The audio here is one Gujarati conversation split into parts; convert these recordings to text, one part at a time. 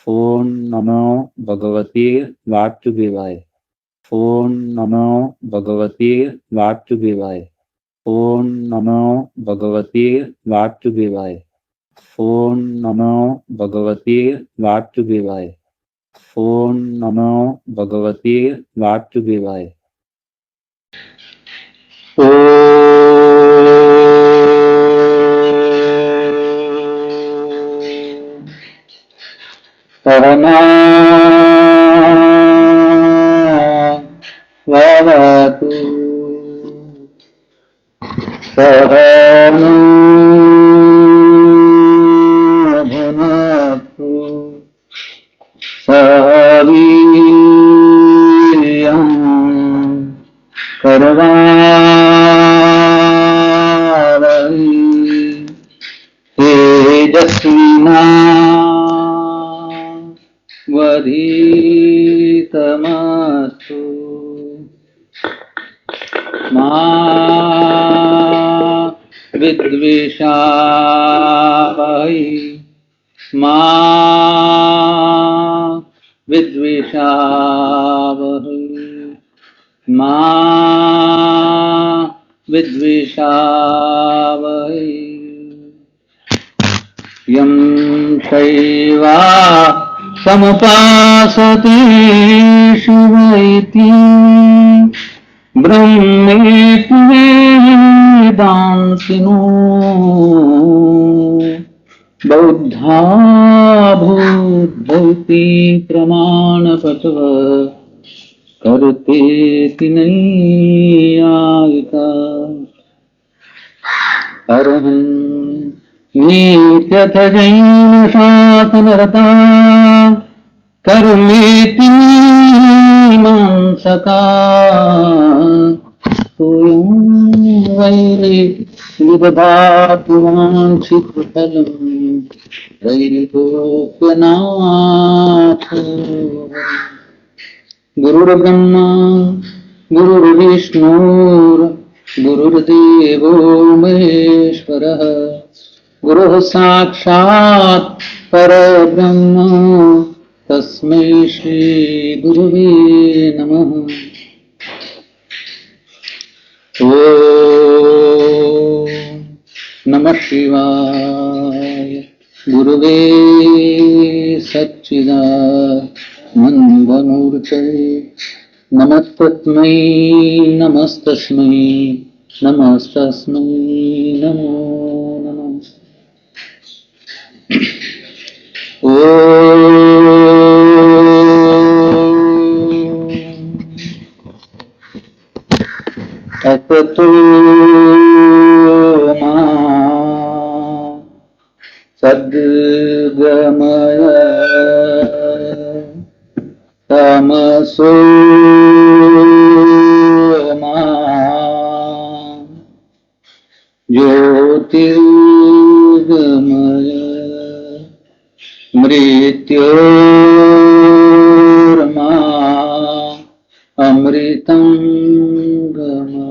ओम नमो भगवते वासुदेवाय। ओम नमो भगवते वासुदेवाय। ओम नमो भगवते वासुदेवाय। ओम नमो भगवते वासुदेवाय। ओम नमो भगवते वासुदेवाय। सहना ववतु सहनौ भुनक्तु सह वीर्यं करवावहै तेजस्विनावधीतमस्तु मा विद्विषावहै मा विद्विषावहै मा विद्विषावहै यं शैवा समुपासते शिव इति ब्रह्मेति वेदान्तिनो बौद्धा भूद्भौति प्रमाणपटव करतेति नैयायिका अर्हन् नीत्यथ जैन शासनरता कर्मेति मीमांसका सोऽयं वैरे विदधातु वाञ्छितफलम् वैरितोऽप्यनाथ गुरुर्ब्रह्मा गुरुर्विष्णुर् गुरुर्देवो महेश्वरः गुरुः साक्षात् परब्रह्म तस्मै श्री गुरुवे नमः। ॐ नमः शिवाय गुरुवे सच्चिदानन्दमूर्तये नमस्तस्मै नमस्तस्मै नमस्तस्मै नमो नमः। ॐ ततो मा सद्गमय तमसो मा ज्योतिर्गमय मृत्योर्मा अमृतं गमय।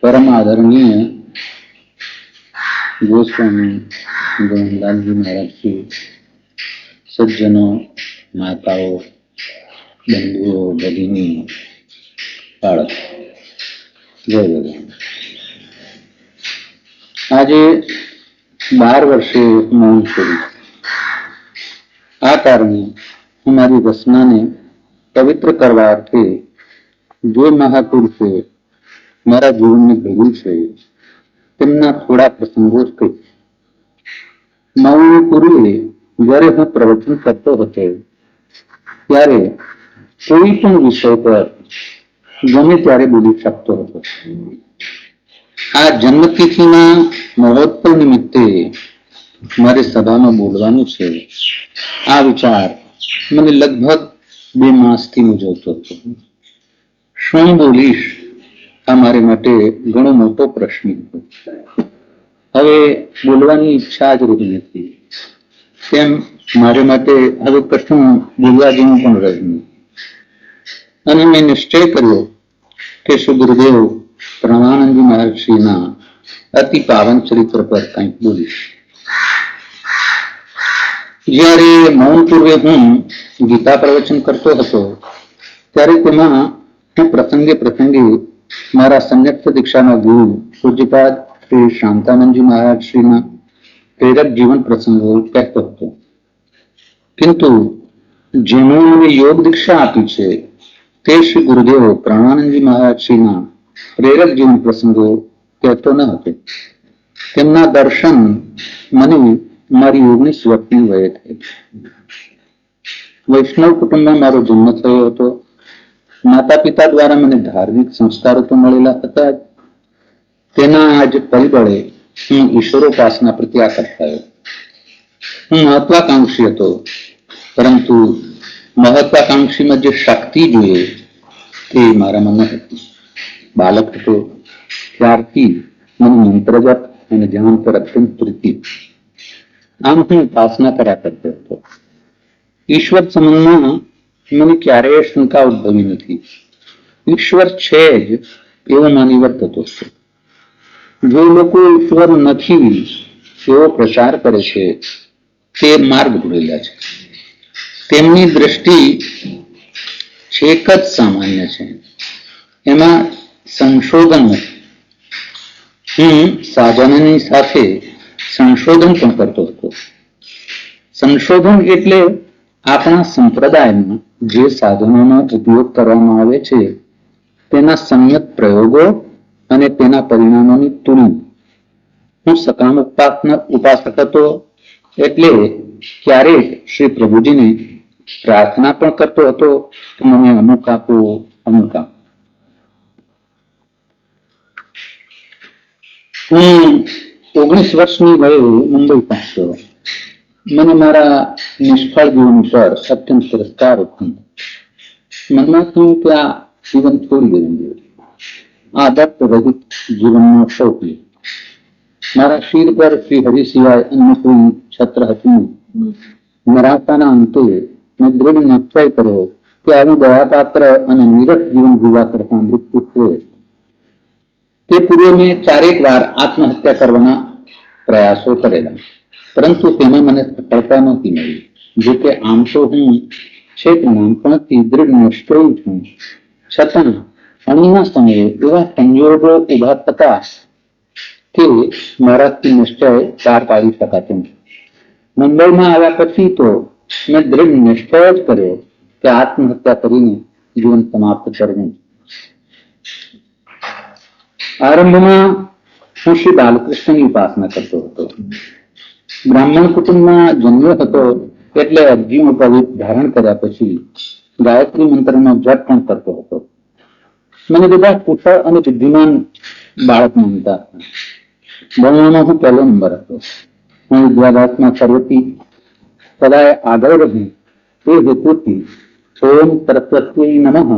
परम आदरणीय गोस्वामी गोविंदास जी महाराज की सज्जनों, माताओं, बंधुओं, भगिनी, बाळक, जय भगवान। આજે 12 વર્ષે મૌન છોડ્યું. આ કારણે હું મારી રચનાને પવિત્ર કરવા અર્થે જે મહાપુરુષે મારા જીવનને ઘડ્યું છે તેમના થોડા પ્રસંગો કહીશ. મૌન પૂર્વે જ્યારે હું પ્રવચન કરતો હતો ત્યારે કોઈ પણ વિષય પર ગમે ત્યારે બોલી શકતો હતો. આ જન્મતિથિના મહોત્સવ નિમિત્તે મારે સભામાં બોલવાનું છે. આ વિચાર મને લગભગ 2 માસથી મૂંઝવતો હતો. શું બોલીશ આ મારે માટે ઘણો મોટો પ્રશ્ન હતો. હવે બોલવાની ઈચ્છા જ રહી નથી. તેમ મારે માટે હવે કશું બોલવા જેવું પણ રહ્યું નથી. અને મેં નિશ્ચય કર્યો કે શ્રી ગુરુદેવ પ્રાણાનંદજી મહર્ષિના અતિ પાવન ચરિત્ર પર કંઈક બોલીશ. જ્યારે મૌન પૂર્વે હું ગીતા પ્રવચન કરતો હતો ત્યારે તેમાં હું પ્રસંગે મારા સંયુક્ત દીક્ષાના ગુરુ પૂજ્યપાદ શ્રી શાંતાનંદજી મહારાજ શ્રીના પ્રેરક જીવન પ્રસંગો કહેતો હતો. કિંતુ જેમણે મને યોગ દીક્ષા આપી છે તે શ્રી ગુરુદેવ પ્રાણાનંદજી મહારાજ શ્રીના પ્રેરક જીવન પ્રસંગો કહેતો ન હતો. તેમના દર્શન મને મારી 19 વર્ષની વયે થયા. વૈષ્ણવ કુટુંબમાં મારો જન્મ થયો હતો. માતા પિતા દ્વારા મને ધાર્મિક સંસ્કારો તો મળેલા હતા. તેના જ પરિબળે હું ઈશ્વરોપાસના પ્રત્યે આકર્ષ થયો. હું મહત્વાકાંક્ષી હતો, પરંતુ મહત્વાકાંક્ષીમાં જે શક્તિ જોઈએ તે મારામાં ન હતી. બાળક હતો ત્યારથી મને મંત્ર જપ અને ધ્યાન પર અત્યંત પ્રીતિ. આમ હું ઉપાસના કર્યા કરતો હતો. ઈશ્વર સંબંધમાં મને ક્યારેય શંકા ઉદ્ભવી નથી. ઈશ્વર છે જ એવો માની વર્તતો હતો. જે લોકો ઈશ્વર નથી એવો પ્રચાર કરે છે તે માર્ગ ભૂલેલા છે. તેમની દ્રષ્ટિ છેક જ સામાન્ય છે, એમાં સંશોધન નથી. હું સાધનની સાથે સંશોધન પણ કરતો હતો. સંશોધન એટલે આપણા સંપ્રદાયમાં જે સાધનોનો ઉપયોગ કરવામાં આવે છે તેના સંયત પ્રયોગો અને તેના પરિણામોની તુલના. હું સકામ ઉપાસક હતો એટલે ક્યારેક શ્રી પ્રભુજીને પ્રાર્થના પણ કરતો હતો કે મને અમુક આપો, અમુક આપો. હું 19 વર્ષની વયે મુંબઈ પહોંચ્યો. મને મારા નિષ્ફળ જીવન પર અત્યંત તિરસ્કાર ઉઠ્યો. મનમાં થયું કે આ જીવન છોડી દેવું જોઈએ. આદર્શ રહિત જીવનનો શોખ લે. મારા શિર પર શ્રી હરિ સિવાય અન્ય કોઈ છત્ર હતું. નિરાશાના અંતે મેં દૃઢ નિશ્ચય કર્યો કે આનું દયાપાત્ર અને નિરસ જીવન જીવવા કરતા મૃત્યુ છે. તે પૂર્વે મેં 4 વાર આત્મહત્યા કરવાના પ્રયાસો કરેલા, પરંતુ તેમાં મને સફળતા નહોતી મળી. જો કે આમ તો હું છેક નાનપણથી દૃઢ નિશ્ચયી છું, છતાં અણીના સમયે એવા સંજોગો ઉભા થતા કે મારાથી નિશ્ચય પાર પાડી શકાતો નથી. મુંબઈમાં આવ્યા પછી તો મેં દૃઢ નિશ્ચય જ કર્યો કે આત્મહત્યા કરીને જીવન સમાપ્ત કરવું. આરંભમાં હું શ્રી બાલકૃષ્ણની ઉપાસના કરતો હતો. બ્રાહ્મણ કુટુંબમાં જન્મ્યો હતો એટલે અરજીનું પવિત્ર ધારણ કર્યા પછી ગાયત્રી મંત્રનો જપ પણ કરતો હતો. મને બધા કુશળ અને બુદ્ધિમાન બાળક માનતા હતા. ભણવામાં હું 1લો નંબર હતો. હું વિદ્યાભ્યાસમાં સર્વથી સદાય આગળ રહું એ હેતુથી ઓમ સરસ્વતી નમઃ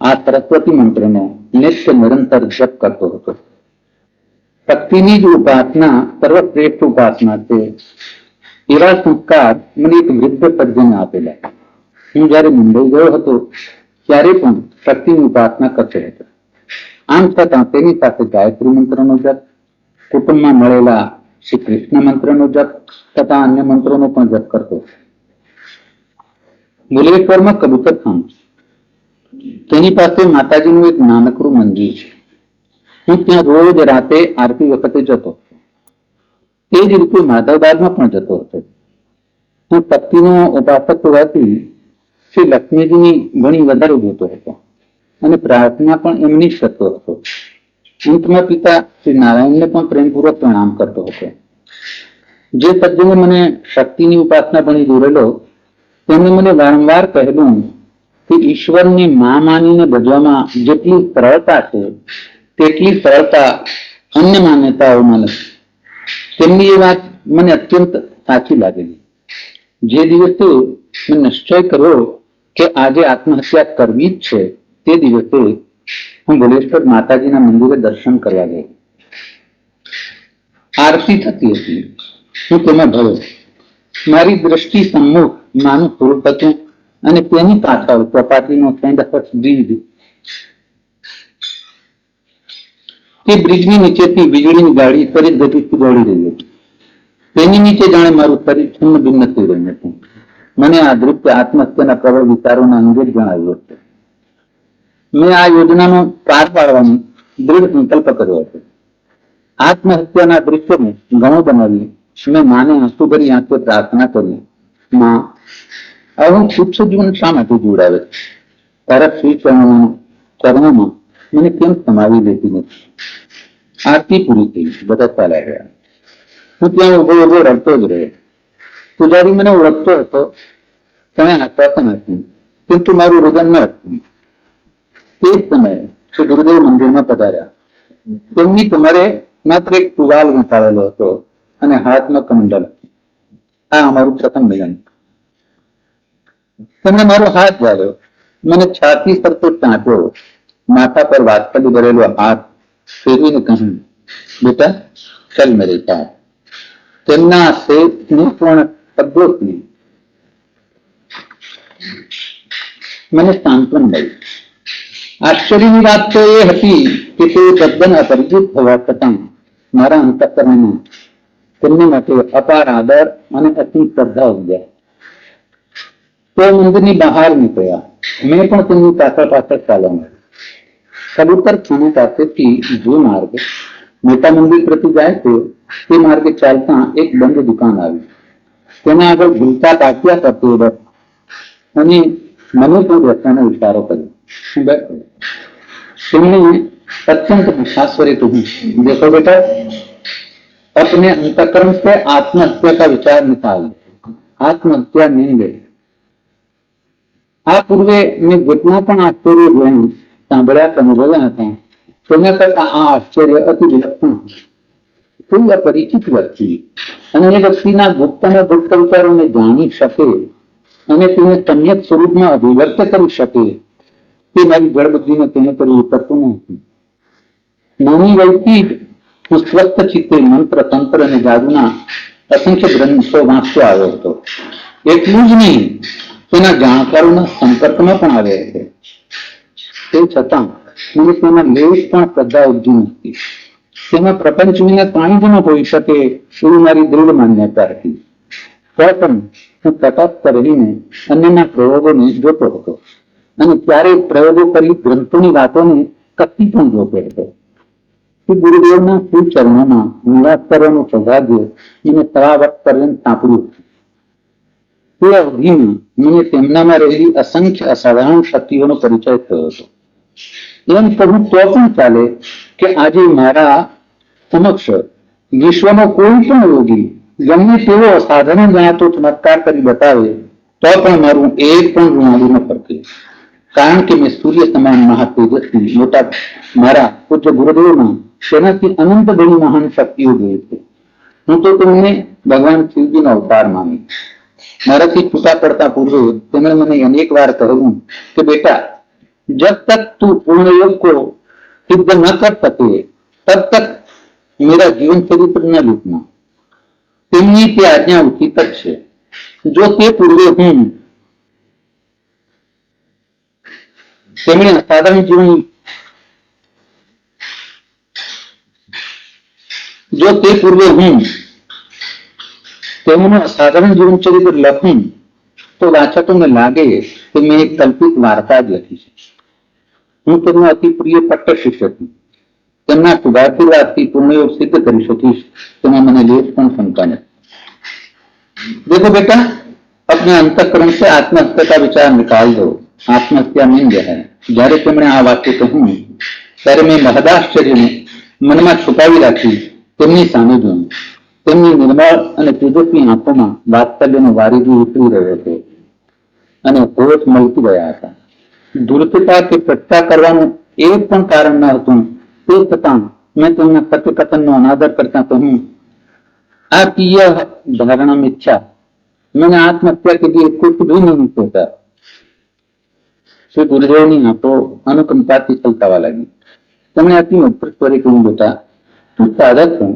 આ સરસ્વતી મંત્રનો નિત્ય નિરંતર જપ કરતો હતો. શક્તિની જ ઉપાસના સર્વશ્રેષ્ઠ ઉપાસના છે એવા સંસ્કાર મને એક વૃદ્ધ સજ્જને આપેલા. હું જયારે મુંબઈ ગયો હતો ત્યારે પણ શક્તિની ઉપાસના કરતો હતો. આમ છતાં તેની સાથે ગાયત્રી મંત્રનો જપ, કુટુંબમાં મળેલા શ્રી કૃષ્ણ મંત્રનો જપ તથા અન્ય મંત્રોનો પણ જપ કરતો. બુલેશ્વરમાં કબૂતરખાનું છે. તેની પાસે માતાજીનું એક નાનકડું મંદિર છે. હું ત્યાં રોજ રાતે આરતી વખતે જતો. તે જ રીતે માધવબાગમાં પણ જતો હતો. હું શક્તિનો ઉપાસક હોવાથી શ્રી લક્ષ્મીજીની ઘણી વધારે જોતો હતો અને પ્રાર્થના પણ એમની જ કરતો હતો. અંતમાં પિતા શ્રી નારાયણને પણ પ્રેમપૂર્વક પ્રણામ કરતો હતો. જે સજ્જને મને શક્તિની ઉપાસના ભણી દોરેલો તેમણે મને વારંવાર કહેલું કે ઈશ્વરની મા માનીને ભજવામાં જેટલી સરળતા છે તેટલી સરળતા અન્ય માન્યતાઓમાં નથી. તેમની એ વાત મને અત્યંત સાચી લાગેલી. જે દિવસે મેં નિશ્ચય કર્યો કે આજે આત્મહત્યા કરવી જ છે તે દિવસે હું ભુલેશ્વર માતાજીના મંદિરે દર્શન કરવા ગયો. આરતી થતી હતી. હું તેમાં ભયો. મારી દ્રષ્ટિ સમ્મુખ માનું સ્વરૂપ હતું અને તેની પાછળ ચોપાટીનો સેન્ડ બ્રિજ. તે બ્રિજની નીચેથી વીજળીની ગાડી ત્વરિત ગતિથી દોડી રહી હતી. તેની નીચે જાણે મારું શરીર છિન્ન ભિન્ન થઈ રહ્યું હતું. મને આ દૃશ્ય આત્મહત્યાના પ્રબળ વિચારોના અંગે જ જણાવ્યું હતું. મેં આ યોજનાનો પાર પાડવાનો દૃઢ સંકલ્પ કર્યો હતો. આત્મહત્યાના દૃશ્યને ઘણો બનાવી મેં માને આંસુભરી આંખે પ્રાર્થના કરી, માં, હવે હું તુચ્છ જીવન શા માટે જોડાવે છે? તારા શ્રી ચરણોમાં મને કેમ સમાવી લેતી નથી? આરતી પૂરી થઈ, બધા ચાલ્યા ગયા. હું ત્યાં ઉભો ઉભો રડતો જ રહ્યો. પૂજારી મને ઓળખતો હતો, તમે આશ્વાસન આપ્યું, પરંતુ મારું હૃદય ન હતું. તે જ સમયે શ્રી ગુરુદેવ મંદિરમાં પધાર્યા. તેમની કમરે માત્ર એક ટુવાલ વીંટાળેલો હતો અને હાથમાં કમંડલ. આ અમારું પ્રથમ મિલન. તેમણે મારો હાથ ઝાલ્યો, મને છાતી સરતો ટાંક્યો, માથા પર વાત્સલ્ય ભરેલો હાથ ફેરવીને કહ્યું, બેટા ચલ મેરે સાથ. તેમના શેઠની પણ શબ્દોથી મને સાંત્વન મળ્યું. આશ્ચર્યની વાત તો એ હતી કે તેઓ તદ્દન અપરિચિત હોવા છતાં મારા અંતઃકરણમાં તેમની માટે અપાર આદર અને અતિ શ્રદ્ધા ઉપજ્યા. તેઓ મંદિરની બહાર નીકળ્યા. મેં પણ તેમની પાછળ પાછળ ચાલવા માંડ્યું. કબૂતર ખાના પાસેથી જે માર્ગ મોટા મંદિર પ્રતિ જાય છે તે માર્ગે ચાલતા એક બંધ દુકાન આવી. તેના આગળ ઝૂલતા ટાંટિયા કરતો અને મને પણ રસ્તાનો ઇશારો કર્યો. તેમણે अत्यंत विश्वासवर कहूँ, देखो बेटा, अपने अंतःकरण से आत्महत्या का विचार निकाल, आत्महत्या नहीं ले. આ પૂર્વે મેં જેટલા પણ આશ્ચર્ય જોયું, સાંભળ્યા, અનુભવ્યા હતા, તેના કરતા આ આશ્ચર્ય અતિ વિલક્ષણ. કોઈ અપરિચિત વ્યક્તિ અને એ વ્યક્તિના ગુપ્ત અને ગુપ્ત વિચારોને જાણી શકે અને તેને સમ્યક સ્વરૂપમાં અભિવ્યક્ત કરી શકે, તે મારી જળબુદ્ધિને તેને કરી ઉતરતું નથી. નાની વયથી જ હું સ્વસ્થ ચિત્તે મંત્ર, તંત્ર અને જાદુના અસંખ્ય ગ્રંથો વાંચતો આવ્યો હતો. એટલું જ નહીં, તેના જાણકારોના સંપર્કમાં પણ આવ્યા છે. તે છતાં મને તેમાં લેશ પણ શ્રદ્ધા ઉપજી નથી. તેમાં પ્રપંચ વિના કાંઈ જ ન હોઈ શકે એવી મારી દૃઢ માન્યતા હતી. તો પણ હું તટસ્થ રહીને અન્યના પ્રયોગોને જોતો હતો અને ક્યારેક પ્રયોગો કરી ગ્રંથોની વાતોને કપી પણ જોતો હતો. ગુરુદેવના શ્રી ચરણોમાં નિવાસ કરવાનું સૌભાગ્ય મને તળાવટ પર્યંત સાંપડ્યું. તે અવધિમાં મને તેમનામાં રહેલી અસંખ્ય અસાધારણ શક્તિઓનો પરિચય થયો હતો. એમ કહું તો પણ ચાલે કે આજે મારા સમક્ષ વિશ્વનો કોઈ પણ રોગી ગમે તેવો અસાધારણ ગણાતો ચમત્કાર કરી બતાવે તો પણ મારું એક પણ ઋણાવી ન પડશે. કારણ કે મેં સૂર્ય સમાન મહાતેજસ્વી મોટા મારા પૂજ્ય ગુરુદેવના તેનાથી અનંત ઘણી મહાન શક્તિઓ જોઈ છે. હું તો તેમને ભગવાન શિવજીનો અવતાર માનું. મારાથી છૂટા પડતા પૂર્વે તેમણે મને અનેક વાર કહ્યું કે બેટા, जब तक तू पूर्ण योग को सिद्ध न कर सके तब तक मेरा जीवन चरित्र न लिखना. તેમની તે આજ્ઞા ઉચિત જ છે. જો તે પૂર્વે હું તેમણે અસાધારણ જીવન જો તે પૂર્વે હું તેમનું અસાધારણ જીવન ચરિત્ર લખું તો વાચકોને લાગે કે મેં એક કલ્પિત વાર્તા જ લખી છે. હું તેમનો અતિ પ્રિય પટ્ટ શિષ્ય છું. તેમના શુભાશીર્વાદથી પૂર્ણયોગ સિદ્ધ કરી શકીશ તેમાં મને લેશ પણ શંકા નથી. देखो बेटा, अपने अंतःकरण से आत्महत्या का विचार निकाल दो, आत्महत्या नहीं है. जયારે તેમણે આ વાક્ય કહ્યું ત્યારે મેં મહદાશ્ચર્યને મનમાં છુપાવી રાખી તેમની સામે જોયું. તેમની નિર્મળ અને તેજસ્વી આંખોમાં વાત્સલ્યનો વારીજી ઉતરી રહ્યો હતો અને હોશ મળતી ગયા હતા. ધૂળતા કે પ્રત્યા કરવાનું એક પણ કારણ ન હતું. તે છતાં મેં તેમના સત્ય કથનનો અનાદર કરતા કહ્યું, आपकी यह धारणा मिथ्या, मैंने आत्महत्या के लिए कुछ भी नहीं सोचा. श्री गुरुदेवની આંખો અનુકંપાથી છલકાવા લાગી. તેમણે અતિ મધુર સ્વરે કહ્યું, बेटा, तू साधक है,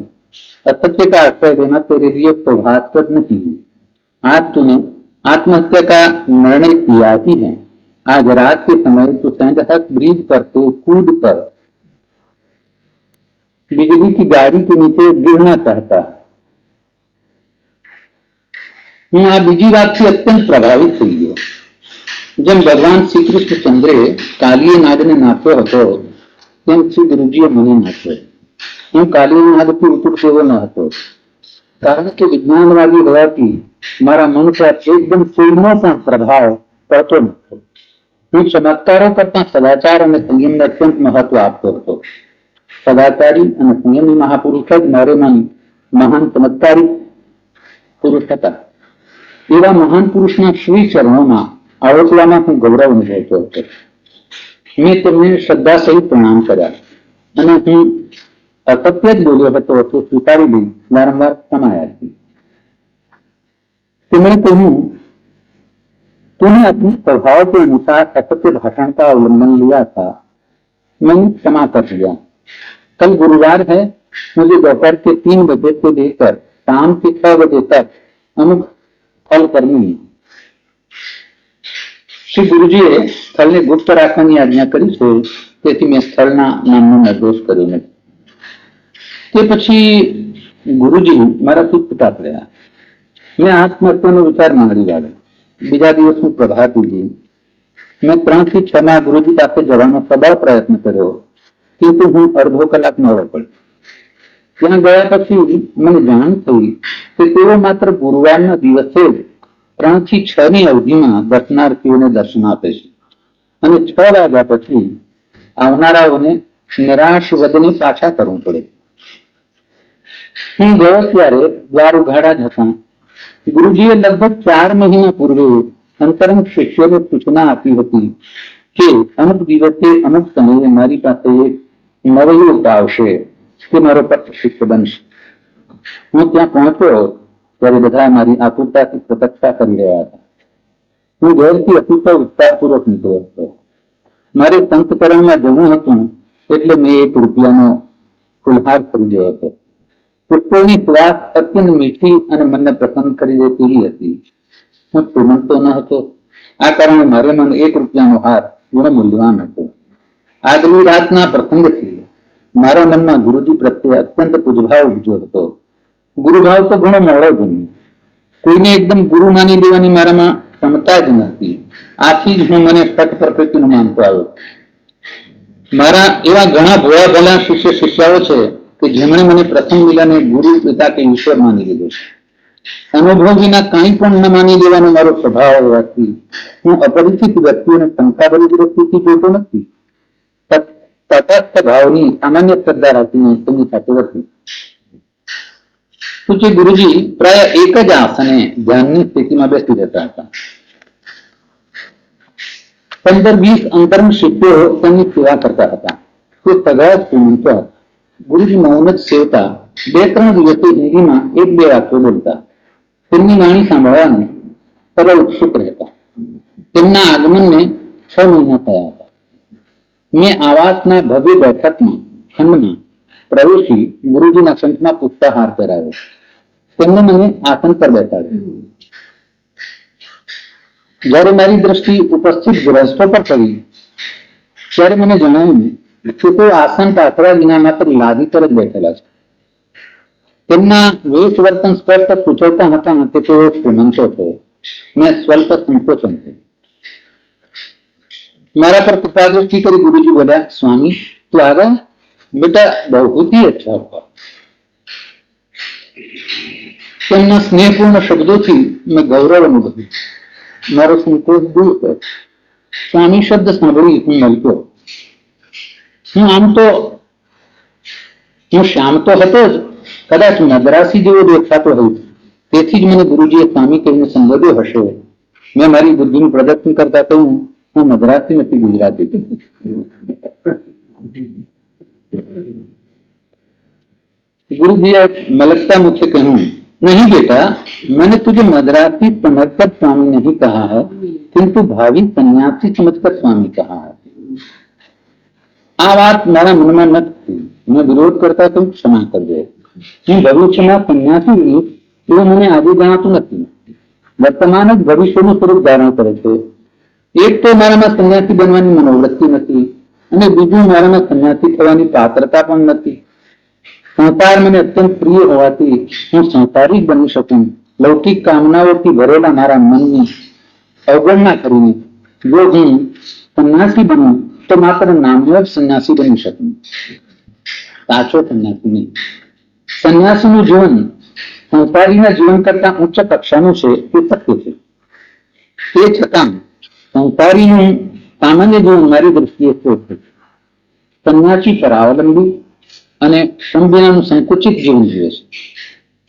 असत्य का आश्रय देना तेरे लिए सौभाग्यप्रद नहीं है. आज तूने आत्महत्या का निर्णय किया ही है. आज रात के समय तू संजहत ब्रिज पर से कूद कर बिजली की गाड़ी के नीचे गिरना चाहता। હું આ બીજી વાતથી અત્યંત પ્રભાવિત થઈ ગયો. જેમ ભગવાન શ્રી કૃષ્ણચંદ્રે કાલીય નાગને નાખ્યો હતો તેમ શ્રી ગુરુજીએ મને નાખ્યો. હું કાલીય નાગથી ઉતરતો ન હતો, કારણ કે વિજ્ઞાનવાદી હોવાથી મારા મન પર એકદમ ફૂલનો પણ પ્રભાવ પડતો નહોતો. હું ચમત્કારો કરતા સદાચાર અને સંયમને અત્યંત મહત્વ આપતો હતો. સદાચારી અને સંયમી મહાપુરુષ જ મારેમાં મહાન ચમત્કારી પુરુષ હતા. એવા મહાન પુરુષના શ્રી ચરણોમાં આવડવામાં હું ગૌરવ અનુભવતો હતો. મેં તેમને શ્રદ્ધા સહિત પ્રણામ કર્યા અને હું અસત્ય જ બોલ્યો હતો તો સ્વીકારી લઈ વારંવાર ક્ષમાયા હતી. તેમણે કહ્યું, तूने अपने स्वभाव के अनुसार असत्य भाषण का अवलंबन लिया था, मैंने क्षमा कर दिया. कल गुरुवार है, मुझे दोपहर के 3 बजे से लेकर शाम के 6 बजे तक अमुक स्थल करनी है. श्री गुरुजीए स्थलने गुप्त રાખવાની આજ્ઞા કરી છે, તેથી મેં સ્થળના નામનો નિર્દોષ કર્યો નથી. તે પછી ગુરુજી મારાથી છૂટા પડ્યા. મેં આત્મહત્યાનો વિચાર માંડી લાવ્યો. બીજા દિવસનું પ્રભાત લીધી. મેં 3 થી 6 માં ગુરુજી પાસે જવાનો સબળ પ્રયત્ન કર્યો, কিন্তু હું અડધો કલાક મોડો પડ્યો. ત્યાં ગયા પછી મને જાણ થઈ કે તેઓ માત્ર ગુરુવારના દિવસે 3 થી 6 ની અવધિમાં દર્શનાર્થીઓને દર્શન આપે છે અને 6 વાગ્યા પછી આવનારાઓને નિરાશ વદને પાછા કરવું પડે. હું ગયો ત્યારે દ્વાર ઉઘાડા જ હતા. ગુરુજીએ લગભગ 4 મહિના પૂર્વે અંતરંગ શિષ્યોને સૂચના આપી હતી કે અમુક દિવસે અમુક સમયે મારી પાસે નવયુવક આવશે કે મારો પક્ષ શિષ્ય બનશે. હું ત્યાં પહોંચ્યો ત્યારે બધા મારી આતુરતાથી પ્રતીક્ષા કરી રહ્યા હતા. હું ઘેરથી અતિશય ઉત્સાહપૂર્વક નીકળ્યો હતો. મારે સંતકરણમાં જવું હતું એટલે મેં 1 રૂપિયાનો ફૂલહાર ખરીદ્યો હતો. પુષ્પોની સુવાસ અત્યંત મીઠી અને મનને પ્રસન્ન કરી દે તેવી હતી. હું શ્રીમંતો ન હતો, આ કારણે મારે મને 1 રૂપિયાનો હાર ગુણ મૂલ્યવાન હતો. આગલી રાતના પ્રસંગથી મારા મનમાં ગુરુજી પ્રત્યે અત્યંત પૂજભાવ ઉપજ્યો હતો. ગુરુભાવ તો ઘણો મોડો બન્યો. કોઈને એકદમ ગુરુ માની લેવાની મારામાં ક્ષમતા જ નથી. આથી જ હું મને સત પ્રકૃતિનો માનતો આવ્યો. મારા એવા ઘણા ભોળા ભલા શિષ્ય શિષ્યાઓ છે કે જેમણે મને પ્રથમ મિલને ગુરુ પિતા કે ઈશ્વર માની લીધો છે. અનુભવ વિના કંઈ પણ ન માની લેવાનો મારો સ્વભાવ હોવાથી હું અપરિચિત વ્યક્તિઓને શંકાભરી દ્રષ્ટિથી જોતો નથી. તટસ્થ ભાવની સામાન્ય શ્રદ્ધા રાખીને તેમની સાથે વર્તું. પૂજ્ય ગુરુજી પ્રાય એક જ આસને ધ્યાનની સ્થિતિમાં બેસી રહેતા હતા. 15-20 અંતરંગ શિષ્યો તેમની સેવા કરતા હતા. તે સગા શ્રીમંતો હતા. ગુરુજી મૌન જ સેવતા. 2-3 દિવસે હિન્દીમાં 1-2 વાક્યો બોલતા. તેમની વાણી સાંભળવાનું સરળ ઉત્સુક રહેતા. તેમના આગમનને 6 મહિના થયા હતા. મેં આવાસના ભવ્ય બેઠકમાં ખંડમાં પ્રવેશી ગુરુજીના કંઠમાં પુષ્પહાર કરાવ્યો. તેમણે મને આસન પર બેસાડ્યો. જ્યારે મારી દ્રષ્ટિ ઉપસ્થિત ગ્રહસ્થો પર પડી ત્યારે મને જણાવ્યું કે તેઓ આસન પાથરા વિના માત્ર લાદી પર જ બેઠેલા છે. તેમના વેશ વર્તન સ્પષ્ટ સૂચવતા હતા કે તેઓ શ્રીમંતો છે. મેં સ્વલ્પ સંકોચન છે. મારા પર કૃપા દ્રષ્ટિ કરી ગુરુજી બોલ્યા, સ્વામી તું आ गया बेटा, बहुत ही अच्छा हुआ. તેમના સ્નેહપૂર્ણ શબ્દોથી મેં ગૌરવ અનુભવ્યું. મારો સંકોચ દૂર થયો. સ્વામી શબ્દ સાંભળી હું મળતો. હું શ્યામ તો હતો જ, કદાચ મદ્રાસી જેવો દેખાતો હોય, તેથી જ મને ગુરુજીએ સ્વામી કહીને સંબોધ્યો હશે. મેં મારી બુદ્ધિનું પ્રદર્શન કરતા કહ્યું, હું મદ્રાસી નથી, ગુજરાતી. गुरुजी मलकता मुझसे कहूं, नहीं बेटा, मैंने तुझे मद्रासी समझकर स्वामी नहीं कहा है, किंतु भावी सन्यासी समझकर स्वामी कहा है. આ વાત મારા મનમાં નથી. મેં વિરોધ કરતા તો ક્ષમા કરજો. હું ભવિષ્યમાં સન્યાસી રહીશ એવું મને આજે જણાતું નથી. વર્તમાન જ ભવિષ્યનું સ્વરૂપ ધારણ કરે છે. એક તો મારામાં સન્યાસી બનવાની મનોવૃત્તિ નથી અને બીજું મારામાં સન્યાસી થવાની પાત્રતા પણ નથી. સંસાર મને અત્યંત પ્રિય હોવાથી હું સંસારી બની શકું. લૌકિક કામનાઓથી ભરેલા મારા મનની અવગણના કરીને જો હું સંન્યાસી બનું તો માત્ર નામનો જ સંન્યાસી બની શકું, સાચો સંન્યાસી નહીં. સંન્યાસીનું જીવન સંસારીના જીવન કરતા ઉચ્ચ કક્ષાનું છે તે સત્ય છે. તે છતાં સંસારીનું સામાન્ય જીવન મારી દ્રષ્ટિએ શ્રેષ્ઠ છે. સંન્યાસી પરાવલંબી અને શ્રમવિનાનું સંકુચિત જીવન જીવે છે.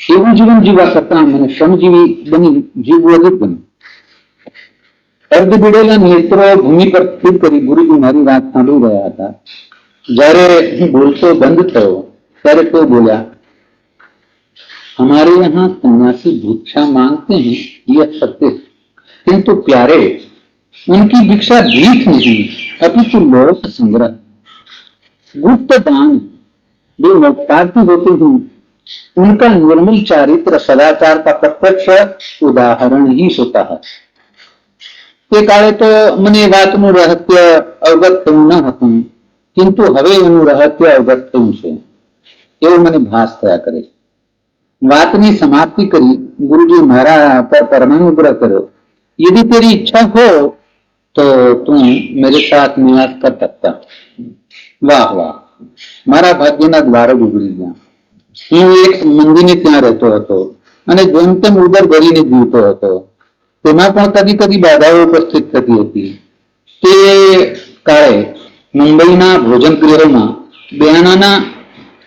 એવું જીવન જીવવા કરતા મને શ્રમજીવી બની જીવવું અધિક ગમે. અર્ધ બિડેલા નેત્રો ભૂમિ પર સ્થિર કરી ગુરુજી મારી વાત સાંભળી રહ્યા હતા. જ્યારે હું બોલતો બંધ થયો ત્યારે તેઓ બોલ્યા, हमारे यहाँ सन्यासी भिक्षा मांगते हैं यह सत्य है, किंतु प्यारे उनकी भिक्षा भीख नहीं अपितु लोक संग्रह गुप्त दान जो लोकतार्थी होते हैं उनका निर्मल चारित्र सदाचार का प्रत्यक्ष उदाहरण ही होता है. તે કાળે તો મને વાતનું રહસ્ય અવગત થયું ન હતું, કિંતુ હવે એનું રહસ્ય અવગત થયું છે એવું મને ભાસ થયા કરે છે. વાતની સમાપ્તિ કરી ગુરુજી મારા પર પરમાનુગ્રહ કર્યો. यदि तेरी इच्छा हो तो तुम मेरे साथ निवास कर सकता. વાહ વાહ, મારા ભાગ્યના દ્વારો ઉઘડી ગયા. હું એક મંદિરની ત્યાં રહેતો હતો અને જેમ તેમ ઉદર ભરીને જીવતો હતો. તેમાં પણ કદી કદી બાધાઓ ઉપસ્થિત થતી હતી. તે કાળે મુંબઈના ભોજન ગૃહોમાં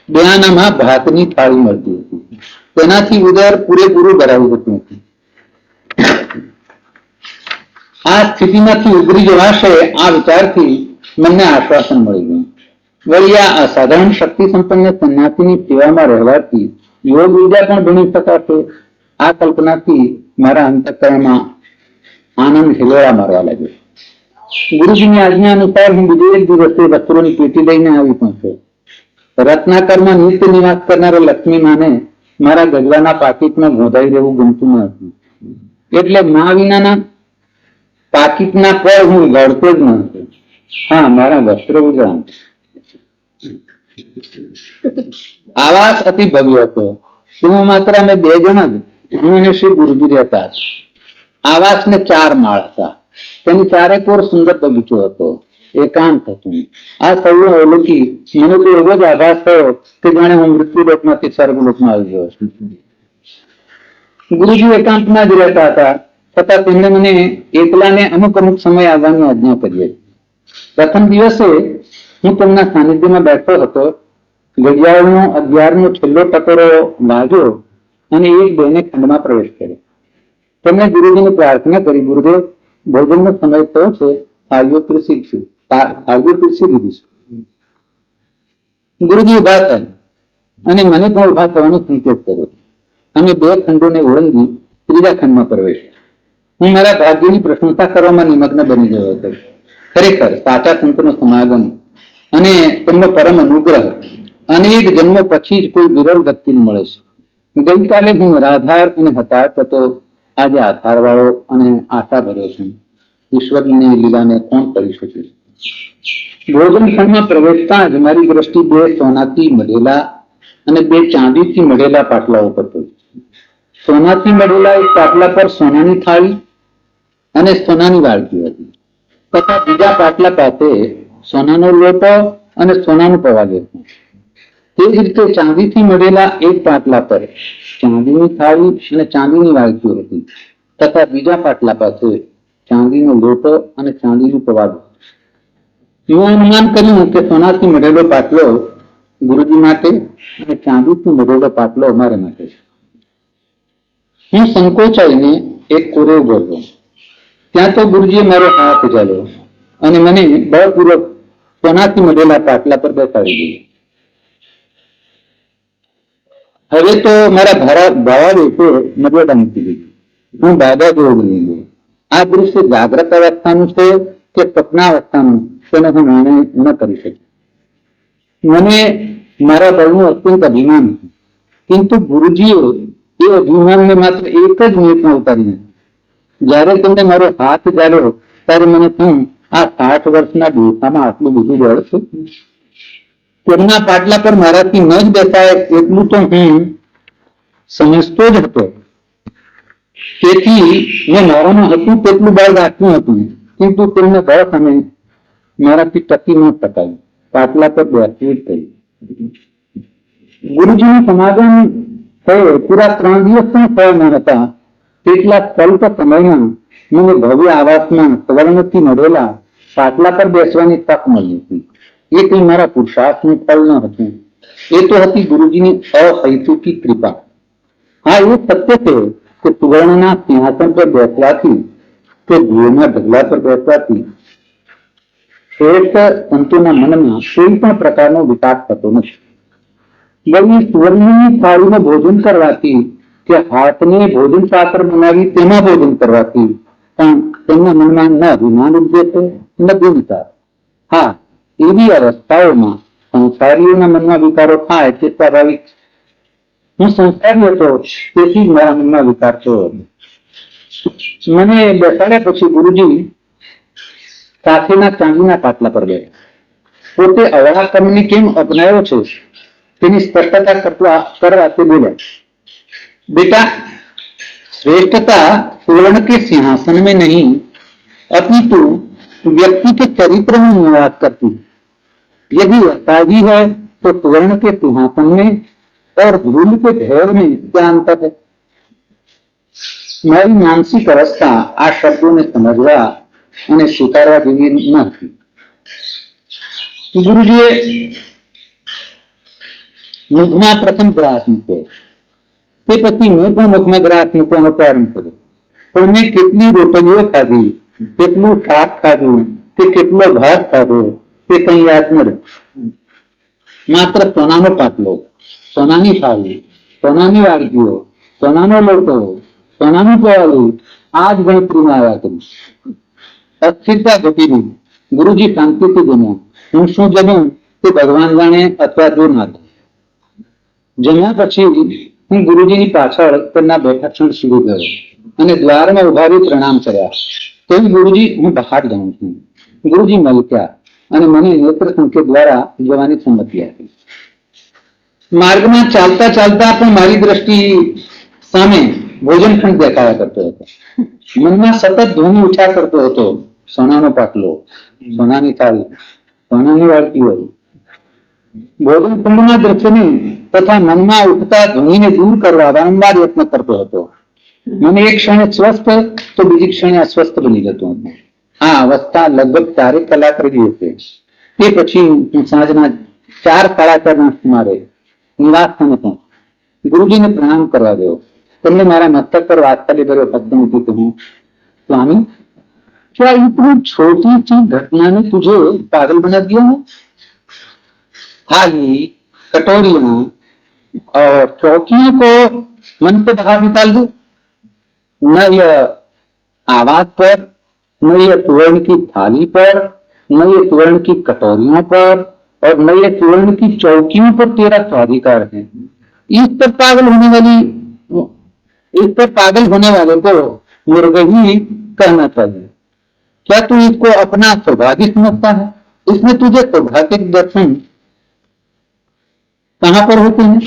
બેઆનામાં ભાતની થાળી મળતી હતી. તેનાથી ઉદર પૂરેપૂરું ભરાયું હતું. આ સ્થિતિમાંથી ઉભરી જવાશે આ વિચારથી મને આશ્વાસન મળી ગયું. વળી આ અસાધારણ શક્તિ સંપન્ન સંન્યાસીની સેવામાં રહેવાથી યોગ વિદ્યા પણ ભણી શકાશે. આ કલ્પનાથી મારા અંતઃકરણમાં આનંદ હિલોળા મારવા લાગ્યો. ગુરુજીની આજ્ઞા અનુસાર હું બીજે એક દિવસે વસ્ત્રોની પેટી લઈને આવી પહોંચ્યો. રત્નાકરમાં નિત્ય નિવાસ કરનારા લક્ષ્મી માને મારા ગજવાના પાકીટમાં ગોંધાઈ રહેવું ગમતું ન હતું. એટલે મા વિનાના પાકીટના પર હું લડતો જ ન હતો. હા, મારા વસ્ત્ર ઉજળા. આવાસ અતિ ભવ્ય હતો. શું માત્ર અમે બે જણા જ, હું અને શ્રી ગુરુજી રહેતા. આવાસને 4 માળ હતા. તેની ચારે કોર સુંદર બગીચો હતો. એકાંત હતું. આ સૌનો અવલોકી મને તો એવો જ આભાસ થયો કે જાણે હું મૃત્યુલોકમાંથી સ્વર્ગલોકમાં આવી ગયો છું. ગુરુજી એકાંતમાં જ રહેતા હતા, છતાં તેમણે મને એકલાને અમુક સમય આવવાની આજ્ઞા કરી હતી. પ્રથમ દિવસે હું તેમના સાનિધ્યમાં બેઠો હતો. ઘડિયાળનો 11નો છેલ્લો ટકોરો વાગ્યો અને એક બેને ખંડમાં પ્રવેશ કર્યો. તેમણે ગુરુજીને પ્રાર્થના કરી, ગુરુદેવ, ભોજનનો સમય થયો છે, થાળીઓ પીરસી દીધી છે. ગુરુજી ઉભા થયા અને મને પણ ઉભા થવાનો સંકેત કર્યો. અમે 2 ખંડોને ઓળંગી ત્રીજા ખંડમાં પ્રવેશ્યા. હું મારા ભાગ્યની પ્રશંસા કરવામાં નિમગ્ન બની ગયો હતો. ખરેખર સાચા સંતનો સમાગમ અને તેમનો પરમ અનુગ્રહ અનેક જન્મો પછી જ કોઈ વિરલ વ્યક્તિને મળે છે. ગઈકાલે હું રાધાર અને હતાશ હતો, આજે આધાર વાળો અને આશા ભર્યો છું. ઈશ્વરની લીલાને કોણ કરી શકે? ભોજન ખંડમાં પ્રવેશતા જ મારી દ્રષ્ટિ 2 સોનાથી મઢેલા અને 2 ચાંદીથી મઢેલા પાટલા ઉપર પડી. સોનાથી મઢેલા એક પાટલા પર સોનાની થાળી અને સોનાની વાડકી હતી, તથા બીજા પાટલા પાસે સોનાનો લોટો અને સોનાનું પવાલું હતું. તે જ રીતે ચાંદીથી મઢેલા એક પાટલા પર ચાંદીની થાળી અને ચાંદીની વાડકીઓ હતી, તથા બીજા પાટલા પાસે ચાંદીનો લોટો અને ચાંદીનું પવાલું. એવું અનુમાન કર્યું કે સોનાથી મઢેલો પાટલો ગુરુજી માટે અને ચાંદીથી મઢેલો પાટલો અમારા માટે છે. હું સંકોચાઈને એક કોરે ઉભો હતો. ત્યાં તો ગુરુજીએ મારો હાથ ઝાલ્યો અને મને બળપૂર્વક સોનાથી મઢેલા પાટલા પર બેસાડી દીધો. હવે તો મારા ભાવા વેઠે મર્યાદા મૂકી દીધી. હું દાદા જેવો બની ગયો. આ દૃશ્ય જાગ્રત અવસ્થાનું છે કે સ્વપ્નાવસ્થાનું તેને હું નિર્ણય ન કરી શકી. મને મારા બળનું અત્યંત અભિમાન હતું, કિંતુ ગુરુજીએ એ અભિમાનને માત્ર એક જ મિનિટમાં ઉતારી નાખ્યું. જયારે તેમણે મારો હાથ ઝાલ્યો ત્યારે મને થયું, આ 60 વર્ષના ડોસામાં આટલું બધું બળ છે. તેમના પાટલા પર મારાથી ન જ બેસાય એટલું તો હું સમજતો જ હતો. તેથી મેં મારામાં હતું તેટલું બળ રાખ્યું હતું, પરંતુ તેમને બળ સામે મારાથી ટકી ન શકાયું. પાટલા પર બેસવું જ થયું. ગુરુજીનું સમાગમ થયે પૂરા 3 દિવસ પણ થયા ન હતા તેટલા સ્વલ્પ સમયમાં મને ભવ્ય આવાસમાં સ્વર્ણથી મળેલા પાટલા પર બેસવાની તક મળી હતી. એ કંઈ મારા પુરુષાર્થનું ફળ ન હતું, એ તો હતી ગુરુજીની અહૈતુકી કૃપા. હા, એ સત્ય છે કે સુવર્ણના સિંહાસન પર બેસવાથી કે ધૂળના ઢગલા પર બેસવાથી શ્રેષ્ઠ સંતોના મનમાં કોઈ પણ પ્રકારનો વિકાસ થતો નથી. વળી સુવર્ણની થાળીમાં ભોજન કરવાથી કે હાથને ભોજન પાત્ર બનાવી તેમાં ભોજન કરવાથી પણ તેમના મનમાં ન અભિમાન ઉપજે છે, ન દિનતા. હા, એવી અવસ્થાઓમાં સંસારીઓના મનમાં વિકારો થાય તે સ્વાભાવિક. હું સંસારી હતો, તેથી જ મારા મનમાં વિકાર થયો. મને બેસાડ્યા પછી ગુરુજી સાથેના ચાંદીના પાટલા પર ગયા. પોતે અવળા કર્મને કેમ અપનાવ્યો છે તેની સ્પષ્ટતા કરવા તે બોલ્યા, बेटा, श्रेष्ठता सुवर्ण के सिंहासन में नहीं अपितु व्यक्ति के चरित्र में निवास करती है. यदि ऐसा ही है तो सुवर्ण के सिंहासन में और धूल के ढेर में क्या अंतर है? મારી માનસિક અવસ્થા આ શબ્દોને સમજવા અને સ્વીકારવા જેવી ન હતી. ગુરુજીએ મુખમાં પ્રથમ ગ્રાસ મૂક્યો, તે પછી મેં પણ મુખમાં ગ્રાસ મૂકવાનો પ્રારંભ કર્યો. પણ મેં કેટલી રોટલીઓ ખાધી, કેટલું શાક ખાધું, તે કેટલો ભાત ખાધો તે કંઈ યાદ ન રહ્યું. માત્ર સોનાનો પાટલો, સોનાની થાળી, સોનાની વાડકીઓ, સોનાનો લોટો, સોનાનું પેવાલું, આ જ ગણતરીમાં આવ્યા કર્યું. અસ્થિરતા ઘટી ગઈ. ગુરુજી શાંતિથી જમ્યા. હું શું જમ્યું તે ભગવાન જાણે અથવા જો ના થાય. જમ્યા પછી હું ગુરુજીની પાછળ તેમના બેઠા ક્ષણ સુધી ગયો અને દ્વારમાં ઉભા રહી પ્રણામ કર્યા. તેવી ગુરુજી, હું બહાર જાઉં છું. ગુરુજી મલક્યા અને મને નેત્ર સંકેત દ્વારા જવાની સંમતિ આપી. માર્ગમાં ચાલતા ચાલતા પણ મારી દ્રષ્ટિ સામે ભોજન ખંડ દેખાયા કરતો હતો. મનમાં સતત ધ્વનિ ઉઠ્યા કરતો હતો, સોનાનો પાટલો, સોનાની થાળી, સોનાની વાડકીઓ. ભોજન ખંડના દ્રશ્યને તથા મનમાં ઉઠતા ધ્વનિને દૂર કરવા વારંવાર યત્ન કરતો હતો. મને એક ક્ષણે સ્વસ્થ તો બીજી ક્ષણે અસ્વસ્થ બની જતો હતો. આ અવસ્થા લગભગ 4 કલાક રહી હશે. તે પછી હું સાંજના 4-4:30 સુમારે નિવાસ સ્થાને પહોંચ્યો. ગુરુજીને પ્રણામ કરવા ગયો. તેમણે મારા મસ્તક પર વાત્સલ્ય ભર્યો શબ્દ મૂકી કહ્યું, स्वामी, क्या इतनी छोटी सी घटना ने तुझे पागल बना दिया है? थाली, कटोरियां और चौकियों को मन से बाहर निकाल दो. न यह आवाज पर, न यह सुवर्ण की थाली पर, न ये सुवर्ण की कटोरियों पर और न ये सुवर्ण की चौकियों पर तेरा स्वाधिकार है. इस पर पागल होने वाले को मुर्ग ही कहना चाहिए. क्या तू इसको अपना सौभाग्य समझता है? इसमें तुझे सौभाग्य के दर्शन कहां पर होते हैं?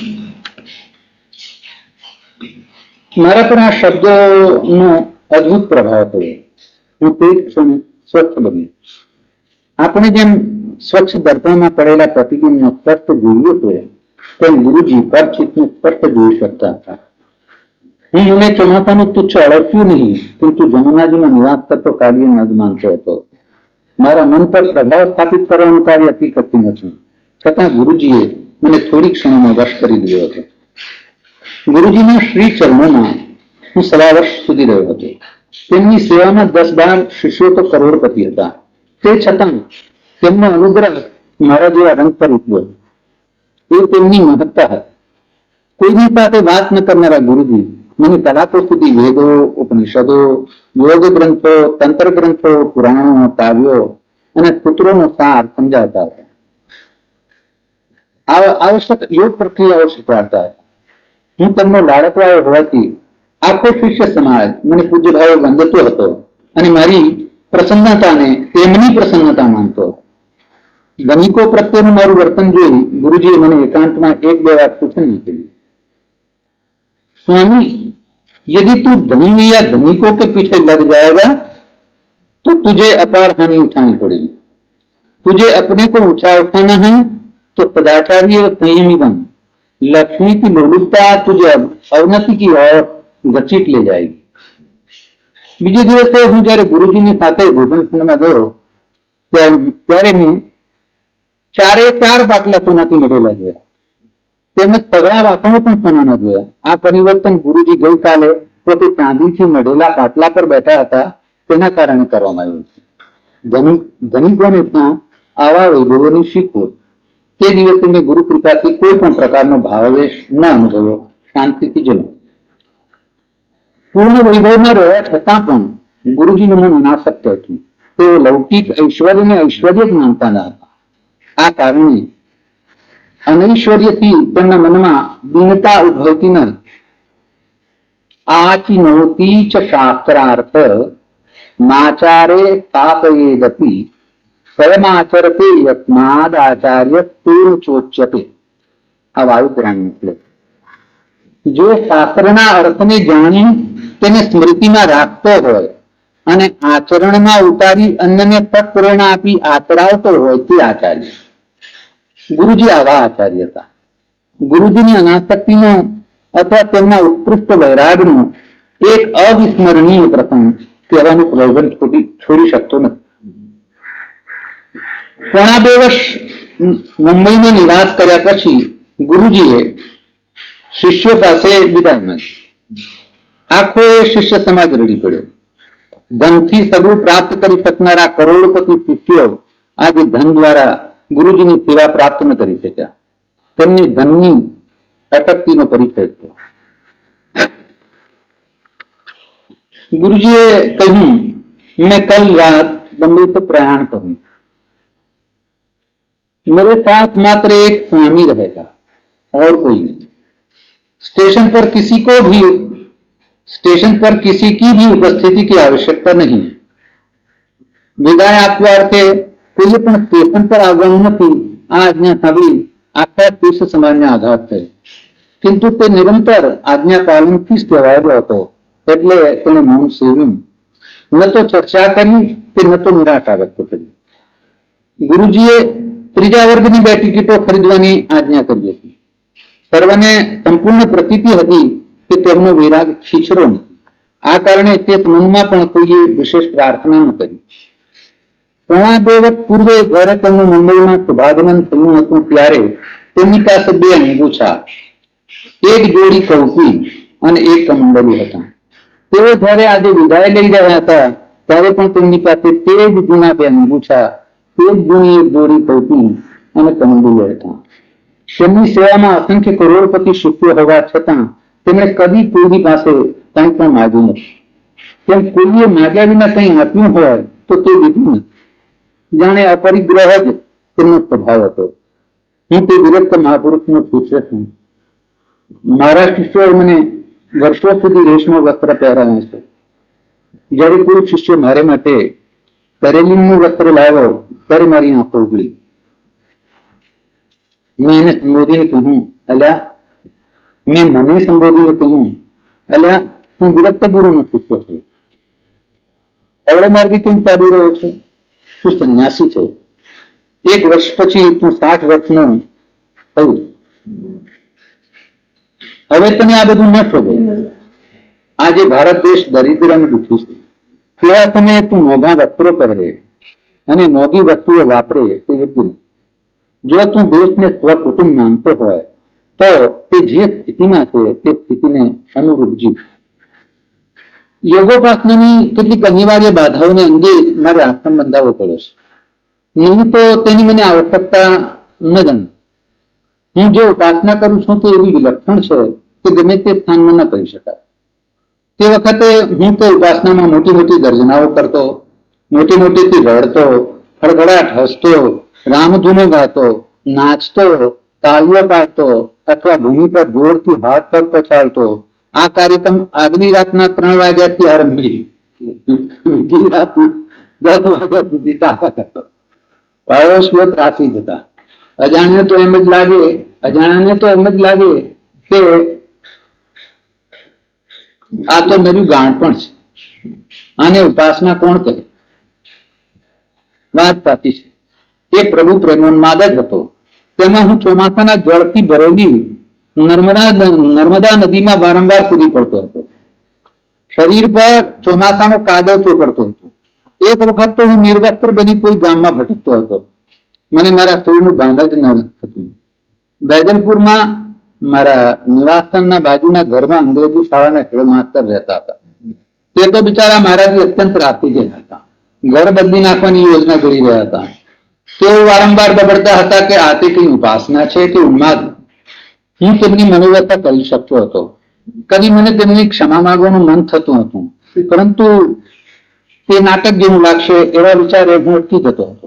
મારા પર આ શબ્દોનો અદ્ભુત પ્રભાવ થયો. હું તે ક્ષણે સ્વચ્છ બન્યો. આપણે જેમ સ્વચ્છ દર્પણમાં પડેલા પ્રતિબિંબનો સ્પષ્ટ જોઈએ છે તેમ ગુરુજી પરચિતને સ્પષ્ટ જોઈ શકતા હતા. હું મને ચોમાસાનું તુચ્છ અળસ્યું નહીં, પરંતુ જમુનાજીમાં નિવાસ કરતો કાર્યને જ માનતો હતો. મારા મન પર પ્રભાવ સ્થાપિત કરવાનું કાર્ય અતિ કરતી નથી, છતાં ગુરુજીએ મને થોડી ક્ષણોમાં વશ કરી દીધો હતો. ગુરુજીના શ્રી ચરણોમાં હું સવા વર્ષ સુધી રહ્યો હતો. તેમની સેવામાં 10-12 શિષ્યો તો કરોડપતિ હતા. તે છતાં તેમનો અનુગ્રહ મારા જેવા રંગ પર ઉઠ્યો. એ તેમની મહત્તા હતી. કોઈની સાથે વાત ન કરનારા ગુરુજી મને કલાકો સુધી વેદો, ઉપનિષદો, યોગ ગ્રંથો, તંત્ર ગ્રંથો, પુરાણો, કાવ્યો અને સૂત્રોનો સાર સમજાવતા હતા. આવશ્યક યોગ પ્રક્રિયાઓ શીખવાડતા હતા. હું તેમનો લાડકવાયો હોવાથી આખો શિષ્ય સમાજ મને પૂજ્યભાવે વંદતો હતો અને મારી પ્રસન્નતાને તેમની પ્રસન્નતા માનતો હતો. ધનિકો પ્રત્યેનું મારું વર્તન જોઈ ગુરુજીએ મને એકાંતમાં એક બે વાત સૂચન કરી. स्वामी, यदि तू धनी या धनिकों के पीछे लग जाएगा तो तुझे अपार हानि उठानी पड़ेगी. तुझे अपने को ऊंचा उठाना है तो सदाचारी और संयमी बन. लक्ष्मी की लोलुपता तुझे अवनति की ओर घसीट ले जाएगी. બીજે દિવસે હું જયારે ગુરુજીની સાથે ભોજન ખંડમાં ગયો ત્યારે મેં ચારે ચાર બાટલા સોનાથી મઢેલા જોયા, તેમજ સગળા વાસણો પણ સોનાના જોયા. આ પરિવર્તન ગુરુજી ગઈકાલે પોતે ચાંદીથી મઢેલા પાટલા પર બેઠા હતા તેના કારણે કરવામાં આવ્યું છે. ધનિકોને ત્યાં આવા વૈભવોની શીખો. તે દિવસે મેં ગુરુ કૃપાથી કોઈ પણ પ્રકારનો ભાવાવેશ ન અનુભવ્યો, શાંતિથી જન્મ. પૂર્ણ વૈભવમાં રહ્યા છતાં પણ ગુરુજીનું મન અનાસક્ત હતું. તેઓ લૌકિક ઐશ્વર્યને ઐશ્વર્ય જ માનતા ન હતા. આ કારણે અનૈશ્વર્યથી તેમના મનમાં દીનતા ઉદ્ભવતી ન. આચિનોતી ચ શાસ્ત્રાર્થ માચારે પાપયેદપી સ્વયમાચરતે યસ્માદ આચાર્ય તેન ચોચ્યતે. આ વાયુગ્રામ એટલે જો શાસ્ત્રના અર્થને જાણી તેને સ્મૃતિમાં રાખતો હોય અને આચરણમાં ઉતારી અન્યને તક પ્રેરણા આપી આચરાવતો હોય તે આચાર્ય. ગુરુજી આવા આચાર્ય હતા. ગુરુજીની અનાસક્તિનો અથવા તેમના ઉત્કૃષ્ટ વૈરાગનો એક અવિસ્મરણીય પ્રસંગ કહેવાનું પ્રયોજન છોડી શકતો નથી. પોણા 2 વર્ષ મુંબઈનો નિવાસ કર્યા પછી ગુરુજીએ શિષ્યો પાસે વિદાય માંગી. આખો શિષ્ય સમાજ રડી પડ્યો. ધનથી સગું પ્રાપ્ત કરી શકનારા કરોડપતિ શિષ્યો આજે ધન દ્વારા ગુરુજીની સેવા પ્રાપ્ત ન કરી શક્યા. તેમની ધનની અટકતીનો પરિચય થયો. गुरुजी ने कहूं मैं कल रात बम्बई से प्रयाण करूं. मेरे साथ मात्र एक स्वामी रहेगा और कोई नहीं. स्टेशन पर किसी की भी उपस्थिति की आवश्यकता नहीं है. विदाय आपवा अर्थे कोई पण स्टेशन पर આવવાનું નથી. આ આજ્ઞા સાંભળી આખા શિષ્ય સમાજને આઘાત થયો. કિંતુ તે નિરંતર આજ્ઞા પાલનથી જ કહેવાયેલો હતો. એટલે તેને મૌન સેવ્યું. ન તો ચર્ચા કરી કે ન તો નિરાશા વ્યક્ત કરી. ગુરુજીએ 3જા વર્ગની 2 ટિકિટો ખરીદવાની આજ્ઞા કરી હતી. સર્વને સંપૂર્ણ પ્રતીતિ હતી કે તેમનો વિરાગ ખીચરો નથી. આ કારણે તે મનમાં પણ કોઈએ વિશેષ પ્રાર્થના ન કરી. પોણા 2 વર્ષ પૂર્વે જ્યારે તેમનું મુંબઈમાં શુભાગમન થયું હતું ત્યારે તેમની પાસે 2 અંગૂઠા, એક જોડી કૌપી અને એક કમંડલી હતા. તેઓ જ્યારે આજે વિદાય લઈ રહ્યા હતા ત્યારે પણ તેમની પાસે તે જ જૂના 2 અંગૂઠા, તે જ જૂની એક જોડી કૌપી અને કમંડલી હતા. તેમની સેવામાં અસંખ્ય કરોડપતિ શિષ્યો હોવા છતાં તેમણે કદી કોઈની પાસે કંઈ પણ માગ્યું નથી. તેમ કોઈએ માગ્યા વિના કંઈ આપ્યું હોય તો તે દીધું નથી. જાણે અપરિગ્રહ જ તેમનો સ્વભાવ હતો. હું તે વિરક્ત મહાપુરુષનો શિષ્ય છું. મારા શિષ્યોએ મને વર્ષો સુધી રેશમા વસ્ત્ર પહેરાવ્યા છે. જ્યારે કોઈ શિષ્ય મારે માટે કરેલીનું વસ્ત્ર લાવ્યો ત્યારે મારી આંખો ઉગળી. મેં એને સંબોધીને કહ્યું, અલ્યા મેં મને સંબોધીને કહ્યું, અલ્યા હું વિરક્ત ગુરુનો શિષ્ય છું. અવળે માર્ગે કેમ ચાલી રહ્યો છે? તું સંન્યાસી છે. 1 વર્ષ પછી તું 60 વર્ષનો થયું. હવે તને આ બધું ન શોભે. આજે ભારત દેશ દરિદ્ર અને દુઃખી છે. તેવા સમયે તું મોંઘા વસ્ત્રો પહેરે અને મોંઘી વસ્તુઓ વાપરે તે યોગ્ય નથી. જો તું દેશને સ્વકુટુંબ માનતો હોય તો તે જે સ્થિતિમાં છે તે સ્થિતિને અનુરૂપ જીવ. યોગોપાસનાની કેટલીક અનિવાર્ય બાધાઓને અંગે મારે આશ્રમ બંધાવવો પડ્યો છે. નહીં તો તેની મને આવશ્યકતા ન જાણ. હું જે ઉપાસના કરું છું તે એવી વિલક્ષણ છે કે ગમે તે સ્થાનમાં ન કરી શકાય. તે વખતે હું તો ઉપાસનામાં મોટી મોટી ગર્જનાઓ કરતો, મોટી મોટીથી રડતો, ખડખડાટ હસતો, રામધૂનો ગાતો, નાચતો, તાળીઓ પાડતો અથવા ભૂમિ પર જોરથી હાથ કરતો ચાલતો. આ કાર્યક્રમ આગલી રાતના 3 વાગ્યાથી આરંભી બીજી રાતના 10 વાગ્યા સુધી ચાલ્યા કરતો. પાડોશીઓ ત્રાસી જતા. અજાણ્યાને તો એમ જ લાગે કે આ તો મેરું ગાણપણ છે, આને ઉપાસના કોણ કરે? વાત સાચી છે. એ પ્રભુ પ્રેમોન્માદ જ હતો. તેમાં હું ચોમાસાના જળથી ભરેલી નર્મદા નદીમાં વારંવાર કૂદી પડતો હતો. શરીર પર ચોમાસાનો કાદવ ચોપડતો હતો. એક વખત તો હું નિર્વસ્ત્ર બની કોઈ ગામમાં ભટકતો હતો. મને મારા શરીરનું ભાન જ ન થતું. બેદલપુરમાં મારા નિવાસસ્થાનના બાજુના ઘરમાં અંગ્રેજી શાળાના હેડ માસ્તર રહેતા હતા. તે તો બિચારા મારાથી અત્યંત રાતી ગયા હતા. ઘર બદલી નાખવાની યોજના ઘડી રહ્યા હતા. તેઓ વારંવાર બબડતા હતા કે આ તે કઈ ઉપાસના છે કે ઉન્માદ. હું તેમની મનોવ્યથા કરી શકતો હતો. કદી મને તેમની ક્ષમા માંગવાનું મન થતું હતું, પરંતુ તે નાટક જેવું લાગશે એવા વિચારે હું અટકી જતો હતો.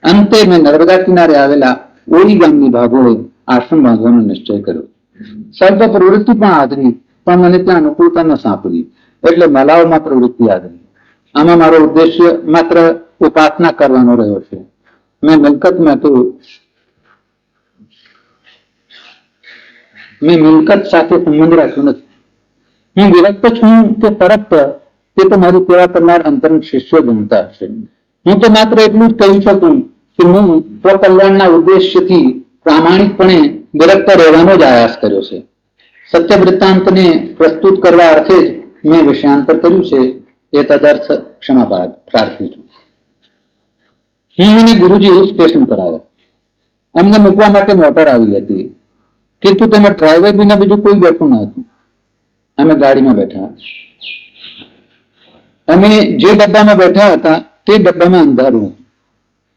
અંતે મેં નર્મદા કિનારે આવેલા ઓળી ગામની ભાગોળે આશ્રમ બાંધવાનો નિશ્ચય કર્યો. સર્વ પ્રવૃત્તિ પણ આદરી, પણ મને ત્યાં અનુકૂળતા ન સાંપડી, એટલે મલાવમાં પ્રવૃત્તિ આદરી. આમાં મારો ઉદ્દેશ્ય માત્ર ઉપાસના કરવાનો રહ્યો છે. મેં મિલકત સાથે સંબંધ રાખ્યો નથી. હું વિરક્ત છું કે તરત તે તો મારી સેવા કરનાર અંતરંગ શિષ્યો બનતા હશે. હું તો માત્ર એટલું જ કહી શકું કે હું સ્વકલ્યાણના ઉદ્દેશ્યથી પ્રામાણિકપણે વિરક્ત રહેવાનો જ આયાસ કર્યો છે. સત્ય વૃત્તાંતને પ્રસ્તુત કરવા અર્થે જ મેં વિષયાંતર કર્યું છે. એ તદર્થ ક્ષમા પ્રાર્થું છું. હું અને ગુરુજી સ્ટેશન પર આવ્યા. અમને મૂકવા માટે મોટર આવી હતી, কিন্তু તેમાં ડ્રાઈવર વિના બીજું કોઈ બેઠું ન હતું. અમે ગાડીમાં બેઠા. અમે જે ડબ્બામાં બેઠા હતા તે ડબ્બામાં અંધારું હતું.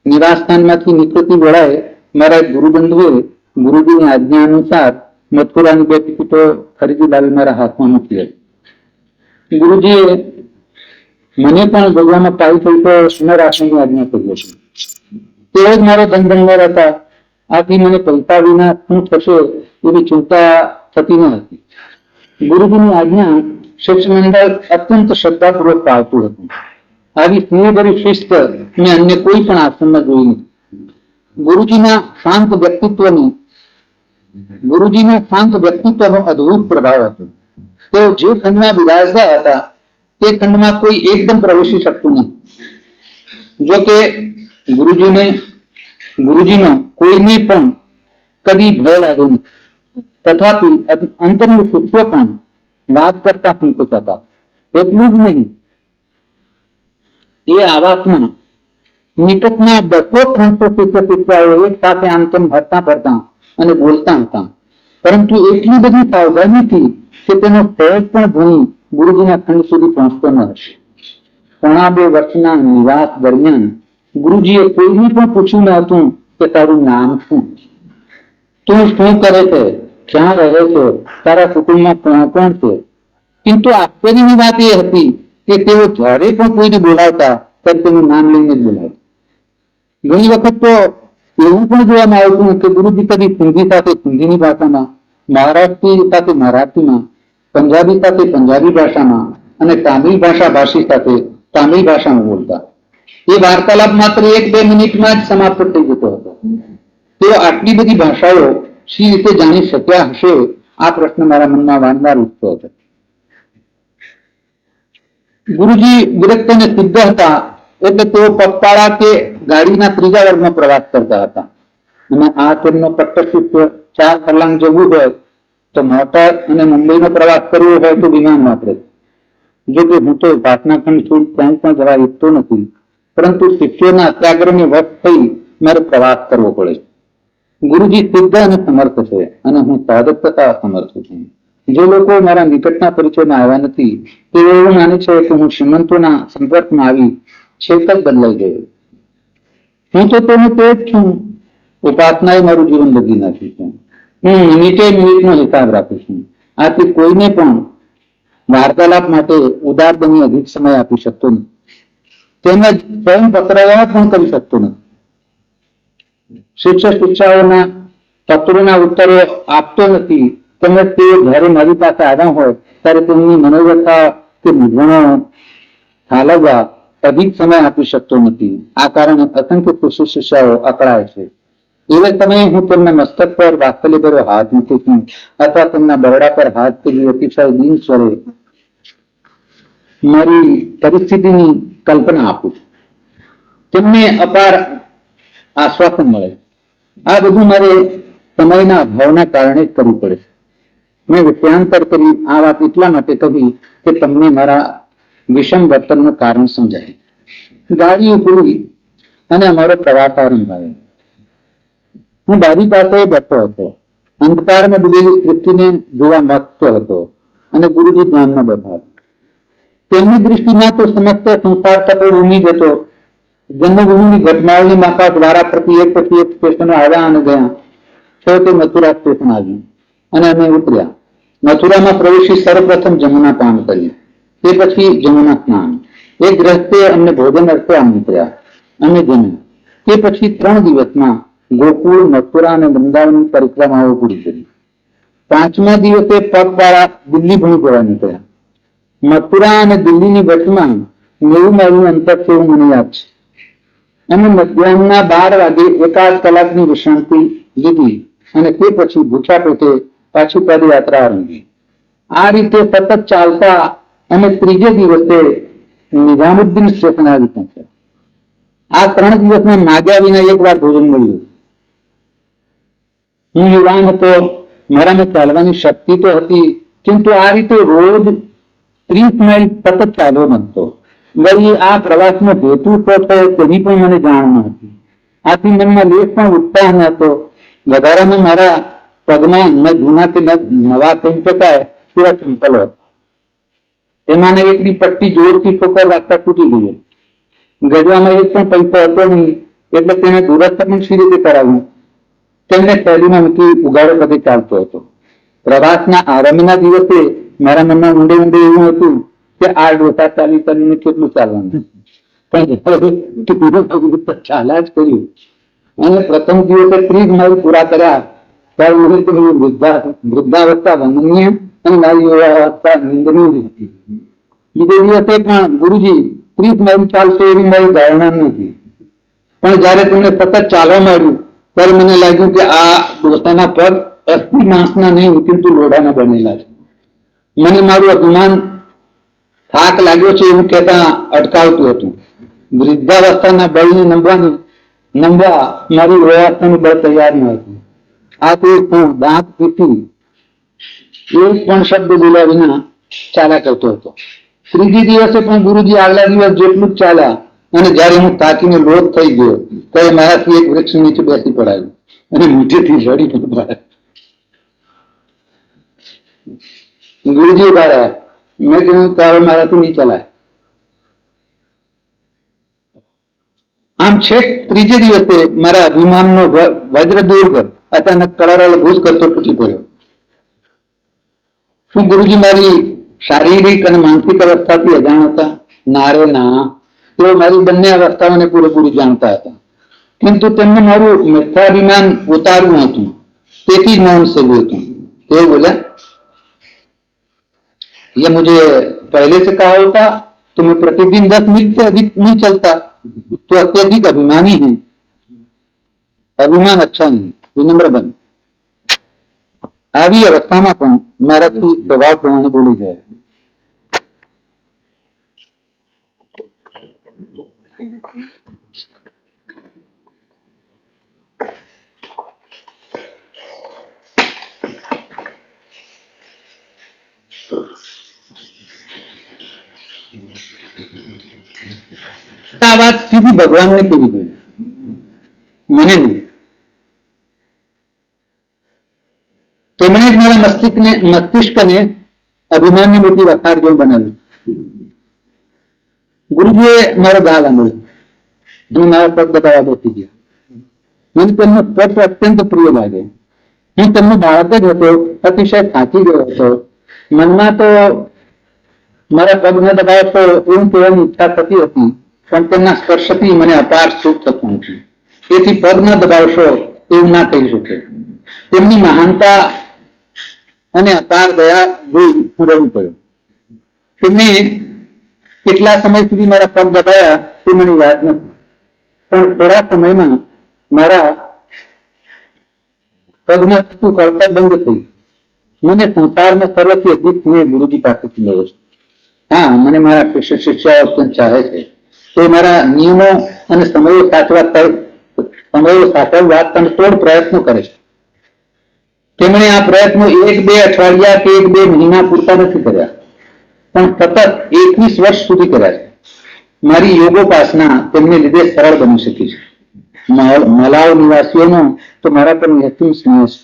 નિવાસસ્થાનમાંથી નીકળતી વેળાએ મારા ગુરુબંધુએ ગુરુજીની આજ્ઞા અનુસાર મથુરાની 2 ટિકિટો ખરીદી લાવી મારા હાથમાં મૂકી હતી. ગુરુજીએ મને પણ ભગવાનમાં પાઈ થઈ તો ન રાખવાની આજ્ઞા કરી હતી. તેઓ જ મારો ધનભંડાર હતા. આથી મને પૈસા વિના શું થશે એવી ચિંતા થતી ન હતી. ગુરુજીની આજ્ઞા શિષ્યમંડળ અત્યંત શ્રદ્ધાપૂર્વક પાળતું હતું. આવી સ્નેહભરી શિસ્ત મેં અન્ય કોઈ પણ આશ્રમમાં જોઈ નથી. ગુરુજીના શાંત વ્યક્તિત્વનો અદ્ભુત પ્રભાવ હતો. તેઓ જે ખંડમાં બિરાજતા હતા તે ખંડમાં કોઈ એકદમ પ્રવેશી શકતું નહીં. જો કે ગુરુજીનો કોઈને પણ કદી ભય લાગ્યો નથી. તથાપી અંતરનું શિષ્ય પણ વાત કરતા સંકોચ હતા. એટલું જ નહીં, એ આવાસમાં નિકટના 200-300 શિષ્યો એક સાથે આમ તેમ ફરતા અને બોલતા હતા. પરંતુ એટલી બધી સાવધાનીથી કે તેનો સહેજ પણ ધ્વનિ ગુરુજીના ખંડ સુધી પહોંચતો ન હશે. 2.5 વર્ષના નિવાસ દરમિયાન ગુરુજીએ કોઈને પણ પૂછ્યું ન હતું કે તારું નામ શું, તું શું કરે છે, ક્યાં રહે છે, તારા કુટુંબમાં કોણ કોણ છે. কিন্তু આશ્ચર્યની વાત એ હતી કે તેઓ જ્યારે પણ કોઈને બોલાવતા ત્યારે તેનું નામ લઈને જ બોલાવતા. ઘણી વખત તો એવું પણ જોવામાં આવતું કે ગુરુજી કદી સિંધી સાથે સિંધીની ભાષામાં, મહારાષ્ટ્રી સાથે મરાઠીમાં, પંજાબી સાથે પંજાબી ભાષામાં અને તામિલ ભાષાભાષી સાથે તામિલ ભાષામાં બોલતા. એ વાર્તાલાપ માત્ર 1-2 મિનિટમાં જ સમાપ્ત થઈ જતો હતો. તેઓ આટલી બધી ભાષાઓ શી રીતે જાણી શક્યા હશે, આ પ્રશ્ન મારા મનમાં વારંવાર ઉઠતો હતો. ગુરુજી વિરક્ત અને સિદ્ધ હતા, એટલે તેઓ પગપાળા કે ગાડીના 3જા વર્ગમાં પ્રવાસ કરતા હતા. અને આ તેમનો પટ્ટશિષ્ય 4 કલાક જવું હોય તો મોટર અને મુંબઈનો પ્રવાસ કરવો હોય તો વિમાન વાપરે. જો કે હું તો પાટનાખંડ છોડ ક્યાંય પણ જવા ઈચ્છતો નથી, પરંતુ શિષ્યોના અત્યાગ્રહની વશ થઈ મારે પ્રવાસ કરવો પડે. ગુરુજી સિદ્ધ અને સમર્થ છે અને હું સાધક તથા અસમર્થ છું. જે લોકો મારા નિકટના પરિચયમાં આવ્યા નથી તેઓ એવું માને છે કે હું શ્રીમંતોના સંપર્કમાં આવી છેક જ બદલાઈ ગયો. હું તો તેને તે જ છું. ઉપાસનાએ મારું જીવન બદલી નાખ્યું છે. હું મિનિટનો હિસાબ રાખું છું. આથી કોઈને પણ વાર્તાલાપ માટે ઉદાર બની અધિક સમય આપી શકતો નથી. તેમજ સ્વયં પત્રવ્યવહાર પણ કરી શકતો નથી. શિક્ષકોના પત્રોના ઉત્તરો આપતો નથી. તેમજ તે જ્યારે મારી પાસે આવ્યા હોય ત્યારે તેમની મનોવ્યથા કે મૂંઝવણો ઠાલવવા અધિક સમય આપી શકતો નથી. આ કારણે અસંખ્ય કૃષિ શિષ્યાઓ અકળાય છે. એવા સમયે હું તેમના મસ્તક પર વાત્સલ્યભર્યો હાથ મૂકું છું અથવા તેમના બરડા પર હાથ ફેરવી અતિશય દીન સ્વરે મારી પરિસ્થિતિની કલ્પના આપું છું. તેમને અપાર આશ્વાસન મળે. આ બધું મારે સમયના અભાવના કારણે જ કરવું પડે છે. મેં વિષયાંતર કરી આ વાત એટલા માટે કહી કે તમને મારા વિષમ વર્તનનું કારણ સમજાય. ગાડી ઉપડી અને અમારો પ્રવાસ આરંભાયો. હું બારી પાસે બેઠો હતો. અંધકારમાં ડૂબેલી સૃષ્ટિને જોવા માંગતો હતો અને ગુરુજી ધ્યાનમાં બેઠા. તેમની દૃષ્ટિમાં તો સમસ્ત સંસાર તકો ઉમી જતો. જન્મભૂમિની ઘટનાઓની માફા દ્વારા પ્રતિ એક પછી એક સ્ટેશનો આવ્યા અને ગયા. છેવટે મથુરા સ્ટેશન આવ્યું અને અમે ઉતર્યા. મથુરામાં પ્રવેશી સર્વપ્રથમ જમુના પાન કરી, તે પછી જમુના સ્નાન. એક ગ્રસ્તે અમને ભોજન અર્થે આમંત્ર્યા. અમે જમ્યા. તે પછી 3 દિવસમાં ગોકુળ, મથુરા અને વૃંદાવનની પરિક્રમાઓ પૂરી કરી. 5મા દિવસે પગપાળા દિલ્હી ભણી જવા નીકળ્યા. મથુરા અને દિલ્હીની વચમાં 90 માઇલનું અંતર છે એવું મને યાદ છે. અમે મધ્યાહના 12 વાગે 1 કલાકની વિશ્રાંતિ લીધી અને તે પછી ભૂખ્યા પેટે પાછી પદયાત્રા આરંભી. આ રીતે સતત ચાલતા અમે 3જે દિવસે નિઝામુદ્દીન સ્ટેશન આવી પહોંચ્યા. આ 3 દિવસમાં માગ્યા વિના એક વાર ભોજન મળ્યું. હું યુવાન હતો, મારામાં ચાલવાની શક્તિ તો હતી, কিন্তু આ રીતે રોજ 30 માઇલ સતત ચાલ્યો નતો. વળી આ પ્રવાસનો હેતુ શું છે તેની પણ મને જાણ ન હતી. આથી મનમાં લેશ પણ ઉત્સાહ ન હતો. વધારામાં મારા પગમાં ન જૂના કે નવા કહી શકાય તેવા ચંપલો હતા. એમાંને એકની પટ્ટી જોરથી ઠોકર વાગતા તૂટી ગઈ. ગજવામાં એક પણ પૈસો હતો નહીં, એટલે તેને દુરસ્ત પણ સી રીતે કરાવ્યું. તેમને થેલીમાં મૂકી ઉગાડો પગે ચાલતો હતો. પ્રવાસના આરંભના દિવસે મારા મનમાં ઊંડે ઊંડે એવું હતું કે આ ડોસા ચાલી ચાલીને કેટલું ચાલવાનું, પણ ચાલ્યા જ કર્યું. અને પ્રથમ દિવસે 30 માઇલ પૂરા કર્યા ત્યારે વૃદ્ધાવસ્થા વંદનીય અને મારી અવસ્થા નિંદનીય હતી. બીજે દિવસે પણ ગુરુજી 30 માઇલ ચાલશે એવી મારી ધારણા નથી, પણ જયારે તમને સતત ચાલવા માંડ્યું ત્યારે મને લાગ્યું કે આ ડોસાના પગ અસ્થિ માંસના નહીં પરંતુ લોઢાના બનેલા છે. મને મારું અભિમાન થાક લાગ્યો છે એવું કહેતા અટકાવતું હતું. વૃદ્ધાવસ્થાના બળને નમવા મારી વ્યવસ્થાનું બળ તૈયાર ન હતું. આ તો હું દાંત પીટી એક પણ શબ્દ બોલ્યા વિના ચાલ્યા કરતો હતો. 3જી દિવસે પણ ગુરુજી આગલા દિવસ જેટલું જ ચાલ્યા અને જયારે હું તાકીને લોટ થઈ ગયો ત્યારે મારાથી એક વૃક્ષ નીચે બેસી પડાયું અને મીઠેથી રડી પડ્યા. ગુરુજી ઉભા. મેં કીધું તારે મારાથી નહીં ચલાય. આમ છેક 3જે દિવસે મારા અભિમાનનો વજ્ર દુર્ગ અચાનક કળરળ ભૂસ કરતો તૂટી પડ્યો. શું ગુરુજી મારી શારીરિક અને માનસિક અવસ્થાથી અજાણ હતા? ના રે ના, તેઓ મારી બંને અવસ્થાઓને પૂરેપૂરી જાણતા હતા, પરંતુ તેમને મારું મિથ્યાભિમાન ઉતારવું હતું, તેથી જ મૌન સેવ્યું હતું. તેઓ બોલ્યા, ये मुझे पहले से कहा होता तो मैं प्रतिदिन 10 मील से अधिक नहीं चलता, तो अत्यधिक अभिमानी है. अभिमान अच्छा नहीं, विनम्र बन. આવી અવસ્થામાં પણ મારાથી દબાવ પ્રમાણે બોલી જાય. આ વાત સીધી ભગવાનને કેવી ગઈ, મને નહીં. તેમણે જ મારા મસ્તિષ્કને અભિમાનની મોટી વખાર જેવું બનાવ્યું. ગુરુજીએ મારો ગાલ આંબળ્યો. હું મારા પગ દબાવવા બેસી ગયા. મને તેમનો સ્પર્શ અત્યંત પ્રિય લાગે. હું તેમનો બાળક જ હતો, અતિશય થાકી ગયો હતો. મનમાં તો મારા પગ ન દબાવશો એવું કહેવાની ઈચ્છા થતી હતી, પણ તેમના સ્પર્શથી મને અપાર સુખ થતું નથી. તેથી પગ ન દબાવશો એવું ના કહી શકે. તેમની મહાનતા અને અપાર દયા જોઈ હું રડવું પડ્યો. તેમને કેટલા સમય સુધી મારા પગ દબાયા તે મને યાદ નથી, પણ થોડા સમયમાં મારા પગમાં થતું કળતર બંધ થયું. મને સંસારમાં સર્વથી અધિક મેં ગુરુજી પાસેથી મળ્યો છે. હા, મને મારા શિષ્યો અત્યંત ચાહે છે. તે મારા નિયમો અને સમયો સાચવવા તનતોડ પ્રયત્નો કરે છે. તેમણે આ પ્રયત્નો 1-2 અઠવાડિયા કે 1-2 મહિના પૂરતા નથી કર્યા, પણ સતત 21 વર્ષ સુધી કર્યા છે. મારી યોગોપાસના તેમને લીધે સરળ બની શકી છે. મલાવ નિવાસીઓનો તો મારા પર નિશ્ચિત સ્નેહ છે.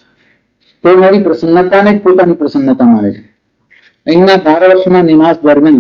તે મારી પ્રસન્નતાને જ પોતાની પ્રસન્નતા માને છે. અહીંના 12 વર્ષના નિવાસ દરમિયાન